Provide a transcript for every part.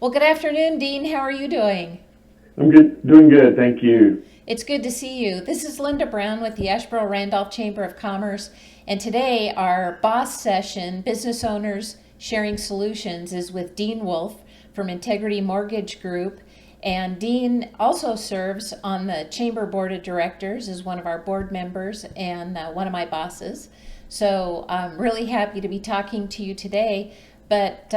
Well, good afternoon, Dean. How are you doing? I'm good, doing good, thank you. It's good to see you. This is Linda Brown with the Asheboro Randolph Chamber of Commerce, and today our boss session, Business Owners Sharing Solutions, is with Dean Wolfe from Integrity Mortgage Group. And Dean also serves on the Chamber Board of Directors as one of our board members and one of my bosses. So I'm really happy to be talking to you today. But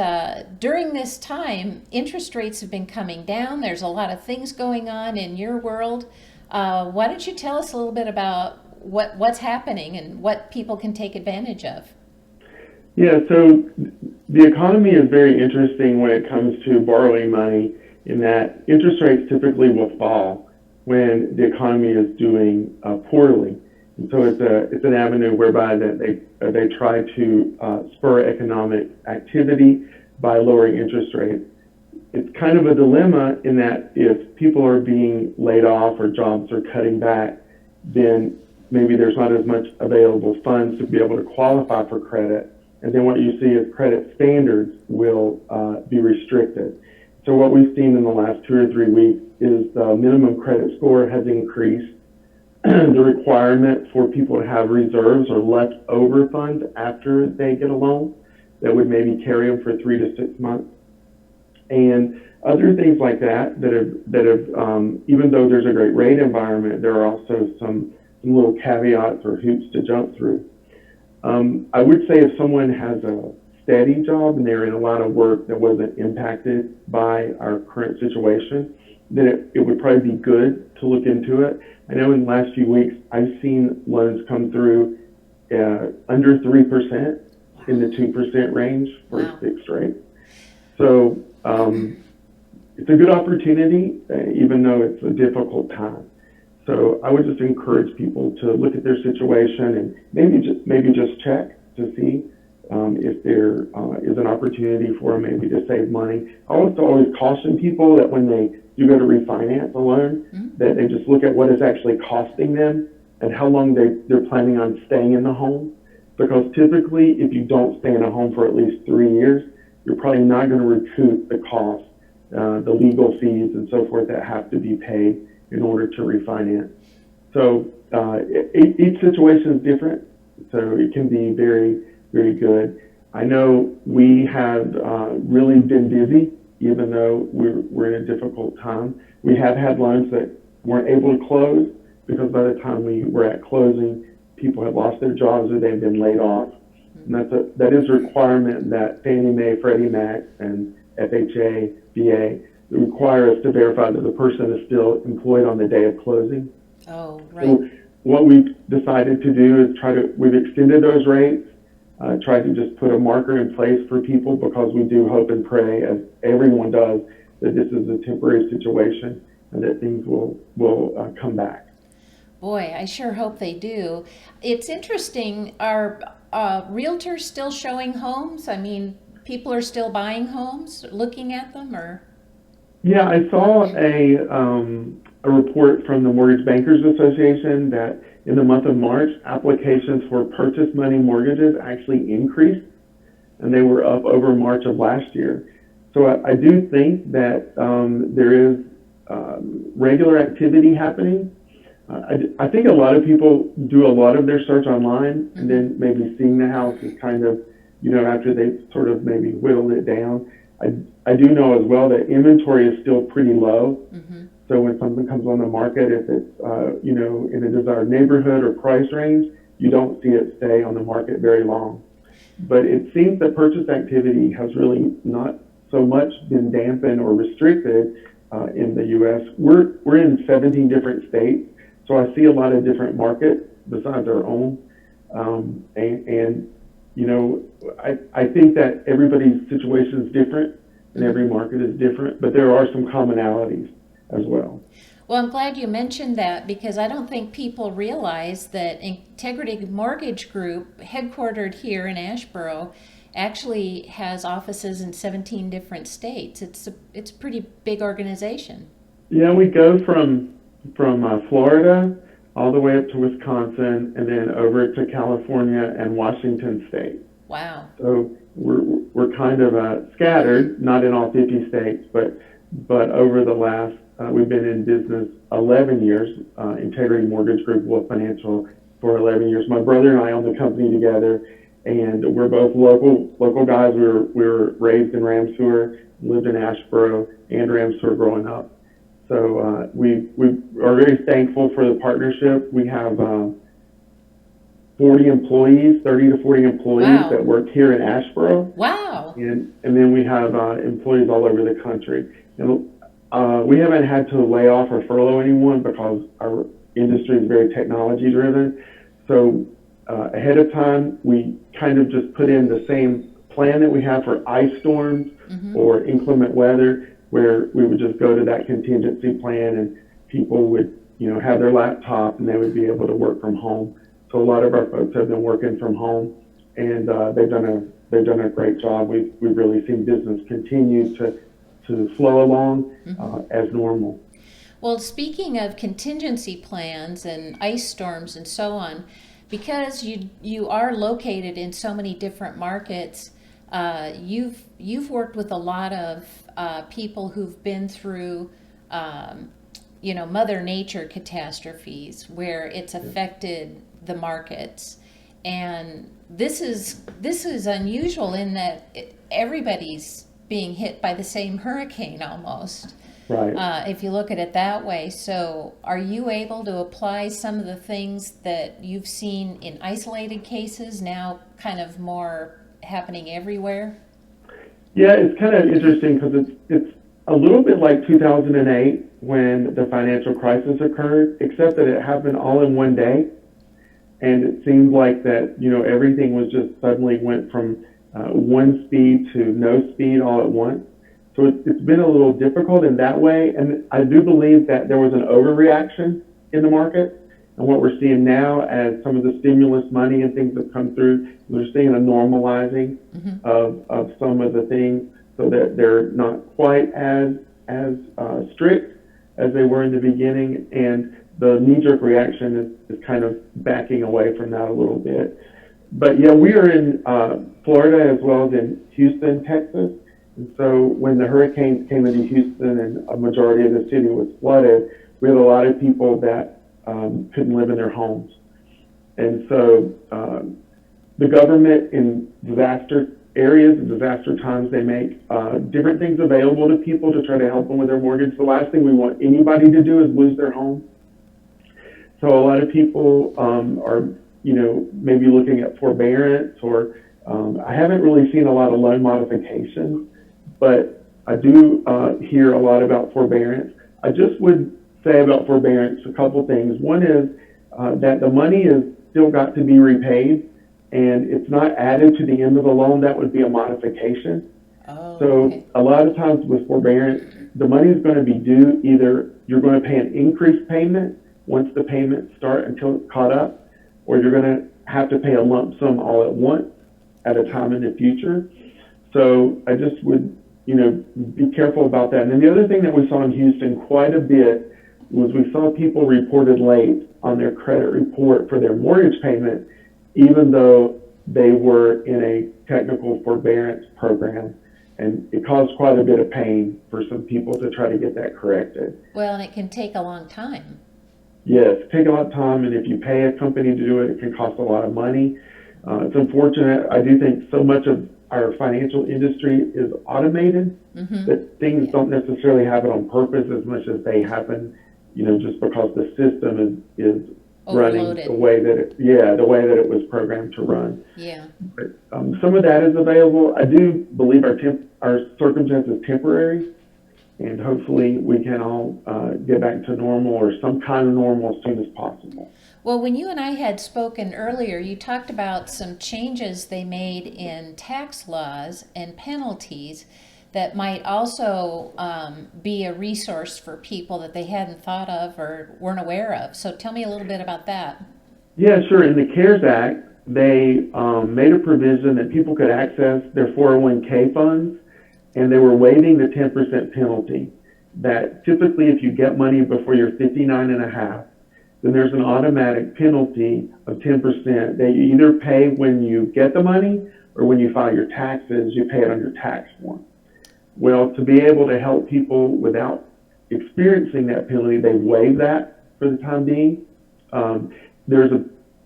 during this time, interest rates have been coming down. There's a lot of things going on in your world. Why don't you tell us a little bit about what's happening and what people can take advantage of? Yeah, so the economy is very interesting when it comes to borrowing money in that interest rates typically will fall when the economy is doing poorly. And so it's an avenue whereby that they try to spur economic activity by lowering interest rates. It's kind of a dilemma in that if people are being laid off or jobs are cutting back, then maybe there's not as much available funds to be able to qualify for credit. And then what you see is credit standards will be restricted. So what we've seen in the last 2 or 3 weeks is the minimum credit score has increased. The requirement for people to have reserves or leftover funds after they get a loan that would maybe carry them for 3 to 6 months, and other things like that have even though there's a great rate environment, there are also some little caveats or hoops to jump through. I would say if someone has a steady job and they're in a lot of work that wasn't impacted by our current situation, then it would probably be good to look into it. I know in the last few weeks, I've seen loans come through under 3% in the 2% range for Wow. a fixed rate. So it's a good opportunity, even though it's a difficult time. So I would just encourage people to look at their situation and maybe just check to see if there is an opportunity for them maybe to save money. I also always caution people that when they do go to refinance a loan, that they just look at what it's actually costing them and how long they're planning on staying in the home. Because typically, if you don't stay in a home for at least 3 years, you're probably not going to recoup the cost, the legal fees and so forth that have to be paid in order to refinance. So each situation is different, so it can be very, very good. I know we have really been busy, even though we're in a difficult time. We have had loans that weren't able to close because by the time we were at closing, people had lost their jobs or they've been laid off. And that is a requirement that Fannie Mae, Freddie Mac, and FHA, VA require us to verify that the person is still employed on the day of closing. Oh, right. So what we've decided to do is we've extended those rates, tried to just put a marker in place for people because we do hope and pray, as everyone does, that this is a temporary situation and that things will come back. Boy, I sure hope they do. It's interesting. Are realtors still showing homes? I mean, people are still buying homes, looking at them, or? Yeah, I saw a report from the Mortgage Bankers Association that in the month of March, applications for purchase money mortgages actually increased, and they were up over March of last year. So I do think that there is regular activity happening. I think a lot of people do a lot of their search online, and then maybe seeing the house is kind of, after they've sort of maybe whittled it down. I do know as well that inventory is still pretty low. So when something comes on the market, if it's in a desired neighborhood or price range, you don't see it stay on the market very long. But it seems that purchase activity has really not so much been dampened or restricted in the U.S. We're in 17 different states, so I see a lot of different markets besides our own, and I think that everybody's situation is different and every market is different, but there are some commonalities as well. Well, I'm glad you mentioned that because I don't think people realize that Integrity Mortgage Group, headquartered here in Asheboro, actually has offices in 17 different states. It's a pretty big organization. Yeah, we go from Florida all the way up to Wisconsin and then over to California and Washington State. Wow. So we're kind of scattered, not in all 50 states, but over the last, we've been in business 11 years, Integrity Mortgage Group, Wolfe Financial, for 11 years. My brother and I own the company together, and we're both local guys. We were raised in Ramseur, lived in Asheboro and Ramseur growing up. So we are very thankful for the partnership. We have 40 employees, 30 to 40 employees Wow. that work here in Asheboro. Wow. And then we have employees all over the country. And we haven't had to lay off or furlough anyone because our industry is very technology driven. So ahead of time, we kind of just put in the same plan that we have for ice storms or inclement weather, where we would just go to that contingency plan and people would, have their laptop and they would be able to work from home. So a lot of our folks have been working from home, and they've done a great job. We've really seen business continue to flow along as normal. Well, speaking of contingency plans and ice storms and so on, because you are located in so many different markets, you've worked with a lot of people who've been through Mother Nature catastrophes where it's affected the markets, and this is unusual in that everybody's being hit by the same hurricane almost. Right. If you look at it that way. So are you able to apply some of the things that you've seen in isolated cases now kind of more happening everywhere? Yeah, it's kind of interesting because it's a little bit like 2008 when the financial crisis occurred, except that it happened all in one day. And it seemed like that, everything was just suddenly went from one speed to no speed all at once. So it's been a little difficult in that way. And I do believe that there was an overreaction in the market. And what we're seeing now, as some of the stimulus money and things have come through, we're seeing a normalizing of some of the things so that they're not quite as strict as they were in the beginning. And the knee-jerk reaction is kind of backing away from that a little bit. But yeah, we are in Florida as well as in Houston, Texas. And so when the hurricanes came into Houston and a majority of the city was flooded, we had a lot of people that couldn't live in their homes. And so the government in disaster areas and disaster times, they make different things available to people to try to help them with their mortgage. The last thing we want anybody to do is lose their home. So a lot of people are, maybe looking at forbearance, or I haven't really seen a lot of loan modifications, but I do hear a lot about forbearance. I just would say about forbearance a couple things. One is that the money is still got to be repaid, and it's not added to the end of the loan. That would be a modification. Oh, So okay. a lot of times with forbearance, the money is going to be due. Either you're going to pay an increased payment once the payments start until it's caught up, or you're going to have to pay a lump sum all at once at a time in the future. So I just would, be careful about that. And then the other thing that we saw in Houston quite a bit was we saw people reported late on their credit report for their mortgage payment, even though they were in a technical forbearance program. And it caused quite a bit of pain for some people to try to get that corrected. Well, and it can take a long time. Yes, take a lot of time, and if you pay a company to do it, it can cost a lot of money. It's unfortunate. I do think so much of our financial industry is automated that things don't necessarily happen on purpose as much as they happen, just because the system is running Overloaded. the way that it was programmed to run. Yeah. But some of that is available. I do believe our circumstance is temporary, and hopefully we can all get back to normal, or some kind of normal, as soon as possible. Well, when you and I had spoken earlier, you talked about some changes they made in tax laws and penalties that might also be a resource for people that they hadn't thought of or weren't aware of. So tell me a little bit about that. Yeah, sure. In the CARES Act, they made a provision that people could access their 401k funds, and they were waiving the 10% penalty. That typically, if you get money before you're 59 and a half, then there's an automatic penalty of 10% that you either pay when you get the money, or when you file your taxes, you pay it on your tax form. Well, to be able to help people without experiencing that penalty, they waive that for the time being. There's a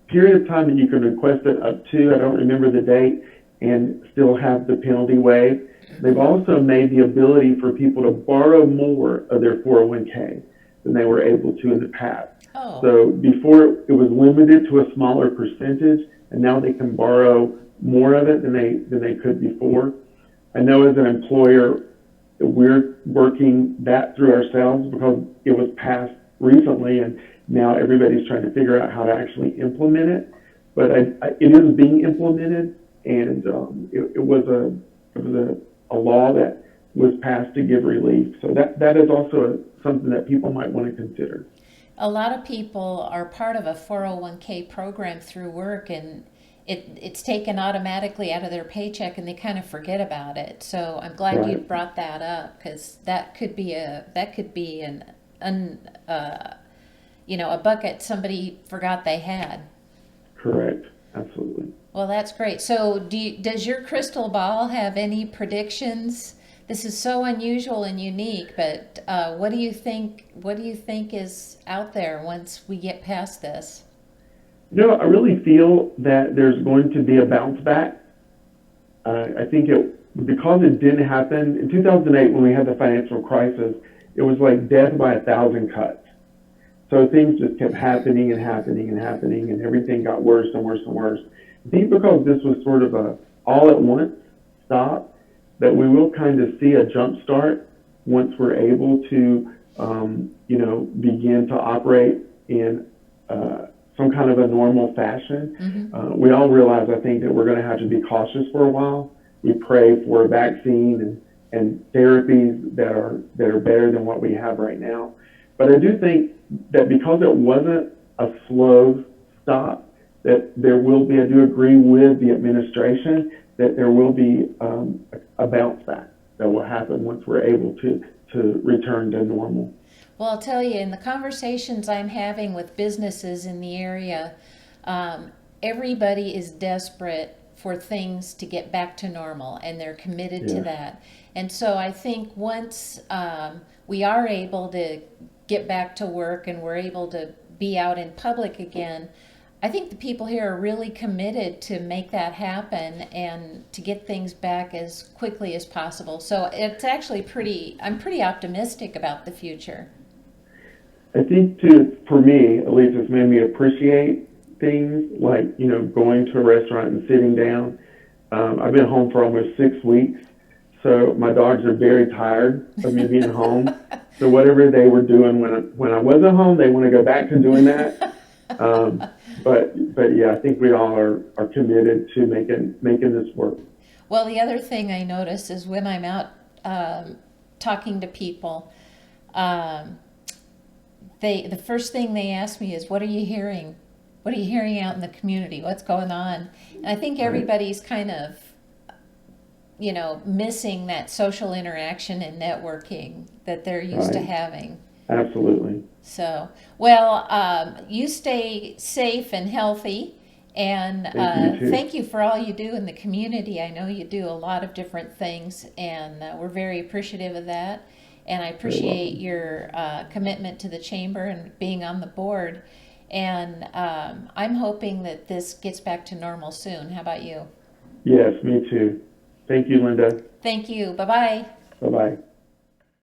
period of time that you can request it up to, I don't remember the date, and still have the penalty waived. They've also made the ability for people to borrow more of their 401k than they were able to in the past. Oh, So before it was limited to a smaller percentage, and now they can borrow more of it than they could before. I know as an employer, we're working that through ourselves because it was passed recently, and now everybody's trying to figure out how to actually implement it. But it is being implemented, and it was a law that was passed to give relief. So that is also something that people might want to consider. a lot of people are part of a 401k program through work, and it's taken automatically out of their paycheck, and they kind of forget about it. So I'm glad you Right. brought that up, because that could be a bucket somebody forgot they had. Correct. Absolutely. Well, that's great. So does your crystal ball have any predictions? This is so unusual and unique, but what do you think? What do you think is out there once we get past this? I really feel that there's going to be a bounce back. I think because it didn't happen in 2008 when we had the financial crisis, it was like death by 1,000 cuts. So things just kept happening and happening and happening, and everything got worse and worse and worse. I think because this was sort of a all at once stop, that we will kind of see a jump start once we're able to, begin to operate in some kind of a normal fashion. Mm-hmm. We all realize, I think, that we're going to have to be cautious for a while. We pray for a vaccine and therapies that are better than what we have right now. But I do think that because it wasn't a slow stop, that there will be, I do agree with the administration, that there will be a bounce back that will happen once we're able to return to normal. Well, I'll tell you, in the conversations I'm having with businesses in the area, everybody is desperate for things to get back to normal, and they're committed to Yes. that. And so I think once we are able to get back to work and we're able to be out in public again, I think the people here are really committed to make that happen and to get things back as quickly as possible. So it's actually I'm pretty optimistic about the future. I think too, for me, at least, it's made me appreciate things like, going to a restaurant and sitting down. I've been home for almost 6 weeks, so my dogs are very tired of me being home. So whatever they were doing when I wasn't home, they want to go back to doing that. But yeah, I think we all are committed to making this work. Well, the other thing I notice is when I'm out talking to people, the first thing they ask me is, "What are you hearing? What are you hearing out in the community? What's going on?" And I think everybody's kind of, missing that social interaction and networking that they're used to Right. having. Absolutely. So, well, you stay safe and healthy, and Thank you, too. thank you for all you do in the community. I know you do a lot of different things, and we're very appreciative of that. And I appreciate your commitment to the chamber and being on the board. And I'm hoping that this gets back to normal soon. How about you? Yes, me too. Thank you, Linda. Thank you. Bye-bye. Bye-bye.